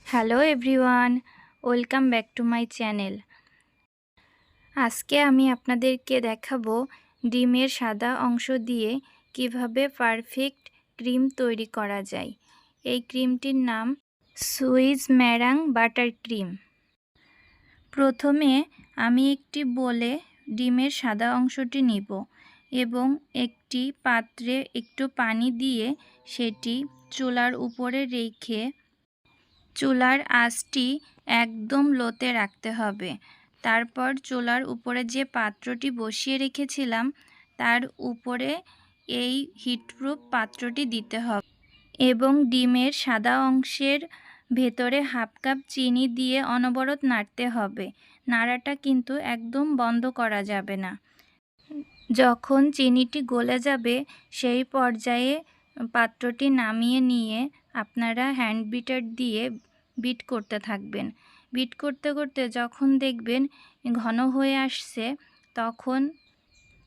Hello everyone, welcome back to my channel. আজকে আমি আপনাদেরকে দেখাবো ডিমের সাদা অংশ দিয়ে কিভাবে পারফেক্ট ক্রিম তৈরি করা যায়। এই ক্রিমটির নাম সুইস ম্যারাং বাটার ক্রিম। প্রথমে আমি একটি বোলে ডিমের সাদা অংশটি নিব এবং একটি পাত্রে একটু পানি দিয়ে সেটি চুলার উপরে রেখে চুলার আঁচটি একদম লোতে রাখতে হবে। তারপর চুলার উপরে যে পাত্রটি বসিয়ে রেখেছিলাম তার উপরে এই হিটপ্রুফ পাত্রটি দিতে হবে এবং ডিমের সাদা অংশের ভেতরে হাফ কাপ চিনি দিয়ে অনবরত নাড়তে হবে। নাড়াটা কিন্তু একদম বন্ধ করা যাবে না। যখন চিনিটি গলে যাবে সেই পর্যায়ে পাত্রটি নামিয়ে নিয়ে আপনারা হ্যান্ড বিটার দিয়ে বিট করতে থাকবেন। বিট করতে করতে যখন দেখবেন ঘন হয়ে আসছে তখন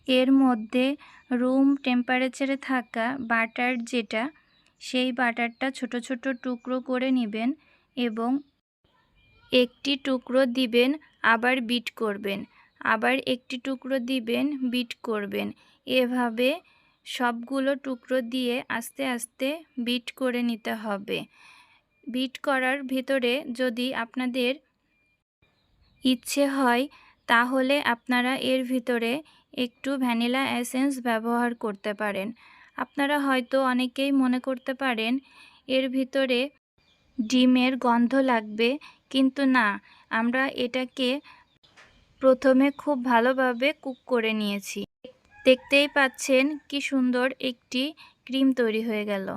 এর মধ্যে রুম টেম্পারেচারে থাকা বাটার যেটা সেই বাটারটা ছোট ছোট টুকরো করে নেবেন এবং একটি টুকরো দিবেন, আবার বিট করবেন, আবার একটি টুকরো দিবেন, বিট করবেন। এভাবে সবগুলো টুকরো দিয়ে আস্তে আস্তে বিট করে নিতে হবে। বিট করার ভিতরে যদি আপনাদের ইচ্ছে হয় তাহলে আপনারা এর ভিতরে একটু ভ্যানিলা এসেন্স ব্যবহার করতে পারেন। আপনারা হয়তো অনেকেই মনে করতে পারেন এর ভিতরে ডিমের গন্ধ লাগবে, কিন্তু না, আমরা এটাকে প্রথমে খুব ভালোভাবে কুক করে নিয়েছি। দেখতেই পাচ্ছেন কি সুন্দর একটি ক্রিম তৈরি হয়ে গেল।